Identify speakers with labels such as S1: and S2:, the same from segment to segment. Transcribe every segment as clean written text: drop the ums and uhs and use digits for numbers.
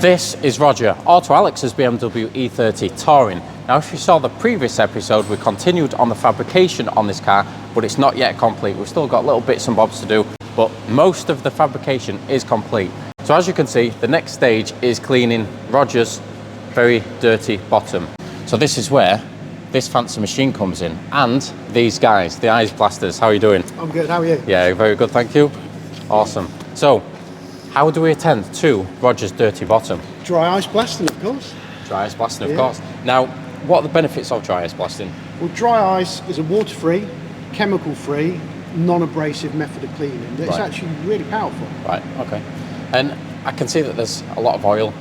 S1: This is Roger, Auto Alex's BMW E30 Touring. Now, if you saw the previous episode, we continued on the fabrication on this car, but it's not yet complete. We've still got little bits and bobs to do, but most of the fabrication is complete. So as you can see, the next stage is cleaning Roger's very dirty bottom. So this is where this fancy machine comes in, and these guys, the ice blasters. How are you doing?
S2: I'm good, how are you?
S1: Yeah, very good, thank you. Awesome. So, how do we attend to Roger's dirty bottom?
S2: Dry ice blasting, of course.
S1: Dry ice blasting, of course. Now, what are the benefits of dry ice blasting?
S2: Well, dry ice is a water-free, chemical-free, non-abrasive method of cleaning. It's actually really powerful.
S1: Right, okay. And I can see that there's a lot of oil,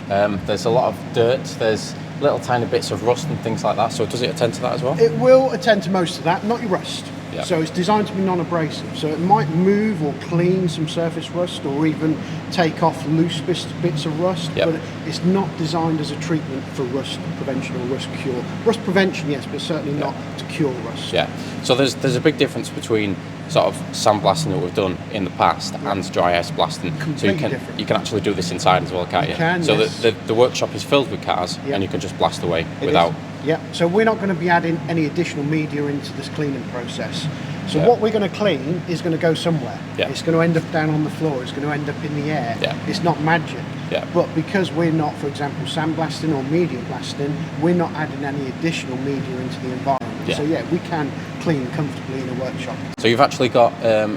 S1: there's a lot of dirt, there's little tiny bits of rust and things like that, so does it attend to that as well?
S2: It will attend to most of that, not your rust.
S1: Yeah.
S2: So it's designed to be non-abrasive, so it might move or clean some surface rust or even take off loose bits of rust, but it's not designed as a treatment for rust prevention or rust cure. Rust prevention, yes, but certainly not to cure rust.
S1: Yeah, so there's a big difference between sort of sandblasting that we've done in the past and dry ice blasting.
S2: Completely
S1: so
S2: different.
S1: You can actually do this inside as well, can't you?
S2: You can,
S1: so
S2: yes.
S1: the workshop is filled with cars, and you can just blast away without...
S2: Yeah, so we're not going to be adding any additional media into this cleaning process. So what we're going to clean is going to go somewhere.
S1: Yeah.
S2: It's going to end up down on the floor. It's going to end up in the air.
S1: Yeah.
S2: It's not magic.
S1: Yeah.
S2: But because we're not, for example, sandblasting or media blasting, we're not adding any additional media into the environment.
S1: Yeah.
S2: So yeah, we can clean comfortably in a workshop.
S1: So you've actually got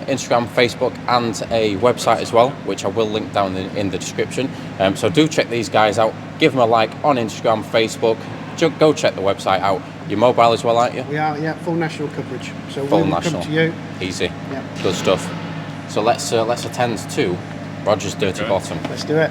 S1: Instagram, Facebook and a website as well, which I will link down in the description. So do check these guys out. Give them a like on Instagram, Facebook. Go check the website out. You're mobile as well, aren't you?
S2: We are, yeah, full national coverage. So
S1: Full
S2: we'll
S1: national.
S2: come to you.
S1: Easy.
S2: Yeah.
S1: Good stuff. So let's attend to Roger's dirty bottom.
S2: Let's do it.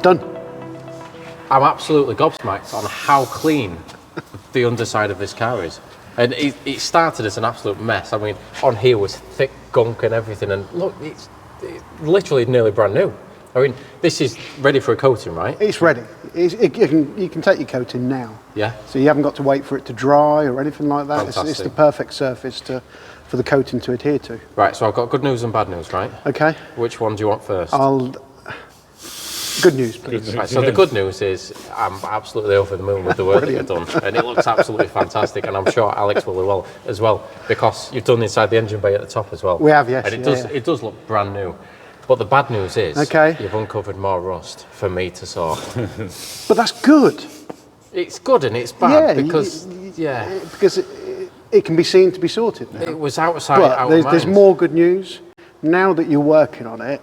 S2: done.
S1: I'm absolutely gobsmacked on how clean the underside of this car is. And it started as an absolute mess. I mean, on here was thick gunk and everything, and look, it's literally nearly brand new. I mean, this is ready for a coating, right?
S2: It's ready. You can take your coating now.
S1: Yeah.
S2: So you haven't got to wait for it to dry or anything like that. It's the perfect surface for the coating to adhere to.
S1: Right, so I've got good news and bad news, right?
S2: Okay.
S1: Which one do you want first?
S2: Good news, please.
S1: Right, so the good news is I'm absolutely over the moon with the work that you've done, and it looks absolutely fantastic, and I'm sure Alex will as well, because you've done inside the engine bay at the top as well.
S2: We have, yes.
S1: And it does look brand new. But the bad news is you've uncovered more rust for me to sort.
S2: But that's good.
S1: It's good and it's bad because
S2: because it can be seen to be sorted now.
S1: It was outside
S2: but
S1: out
S2: there's more good news. Now that you're working on it,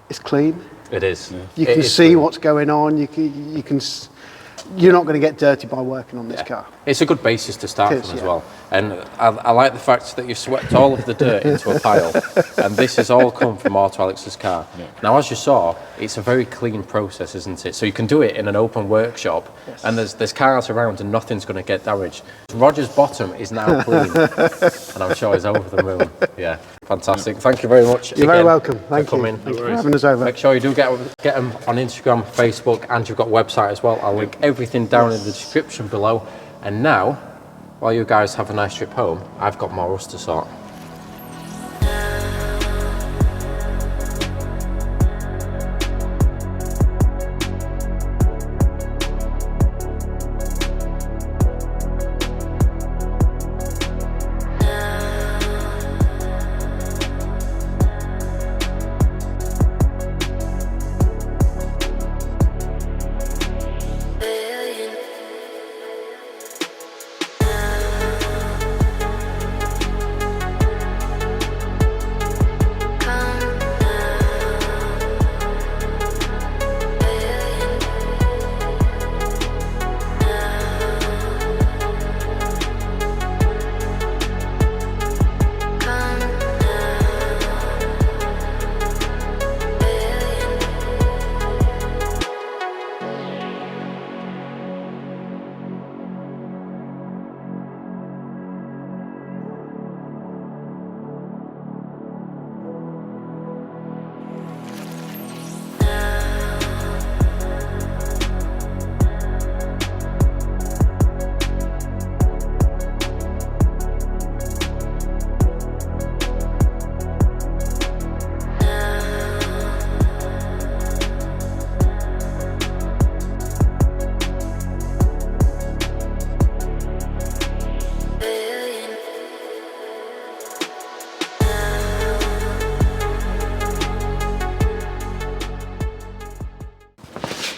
S2: it's clean.
S1: It is.
S2: You can see what's going on. You're not going to get dirty by working on this car.
S1: It's a good basis to start from as well. And I like the fact that you've swept all of the dirt into a pile, and this has all come from Auto Alex's car. Yeah. Now, as you saw, it's a very clean process, isn't it? So you can do it in an open workshop, and there's cars around and nothing's going to get damaged. Roger's bottom is now clean, and I'm sure he's over the moon. Yeah, fantastic. Thank you very much.
S2: You're very welcome. Thank you.
S1: Thank
S2: you for having us over.
S1: Make sure you do get them on Instagram, Facebook, and you've got a website as well. I'll link everything down in the description below. And now, while you guys have a nice trip home, I've got more rust to sort.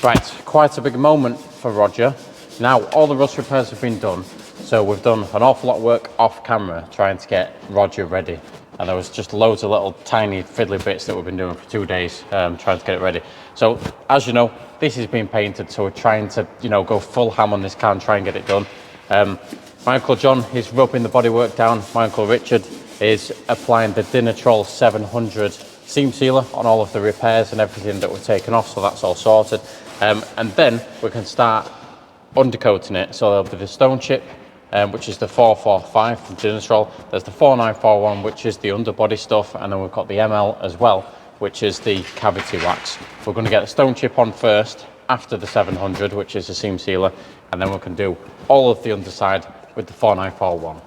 S1: Right, quite a big moment for Roger. Now all the rust repairs have been done, so we've done an awful lot of work off camera trying to get Roger ready. And there was just loads of little tiny fiddly bits that we've been doing for 2 days trying to get it ready. So as you know, this is being painted, so we're trying to go full ham on this car and try and get it done. My Uncle John is rubbing the bodywork down. My Uncle Richard is applying the Dinatrol 700 seam sealer on all of the repairs and everything that we've taken off, so that's all sorted. And then we can start undercoating it. So there'll be the stone chip, which is the 445 from Dinatrol. There's the 4941, which is the underbody stuff, and then we've got the ML as well, which is the cavity wax. We're going to get the stone chip on first, after the 700, which is the seam sealer, and then we can do all of the underside with the 4941.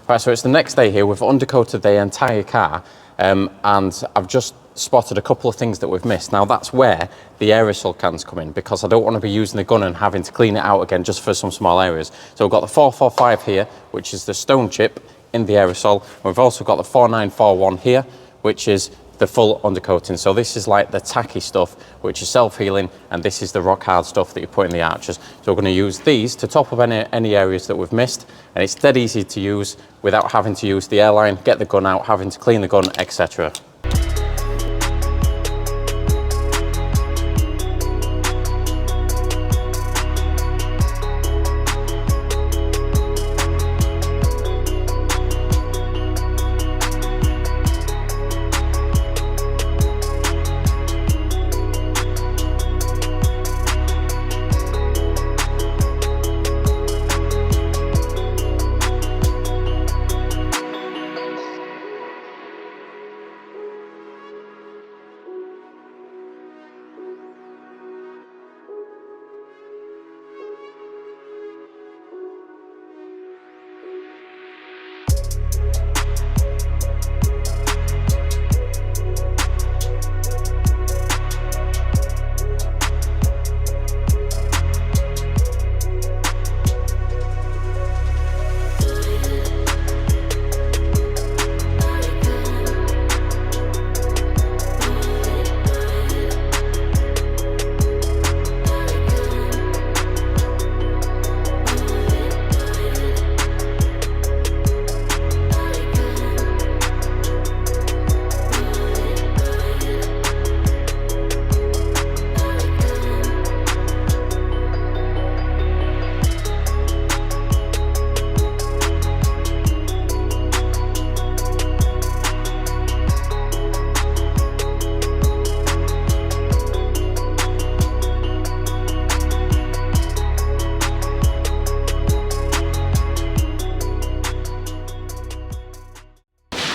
S1: Right, so it's the next day here. We've undercoated the entire car, and I've just spotted a couple of things that we've missed. Now that's where the aerosol cans come in, because I don't want to be using the gun and having to clean it out again just for some small areas. So we've got the 445 here, which is the stone chip in the aerosol. We've also got the 4941 here, which is the full undercoating. So this is like the tacky stuff, which is self-healing, and this is the rock hard stuff that you put in the arches. So we're going to use these to top up any areas that we've missed, and it's dead easy to use without having to use the airline, get the gun out, having to clean the gun, etc.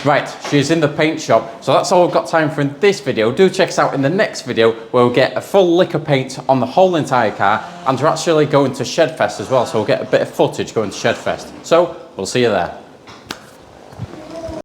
S1: Right, she's in the paint shop. So that's all we've got time for in this video. Do check us out in the next video where we'll get a full lick of paint on the whole entire car, and we're actually going to Shedfest as well. So we'll get a bit of footage going to Shedfest. So we'll see you there.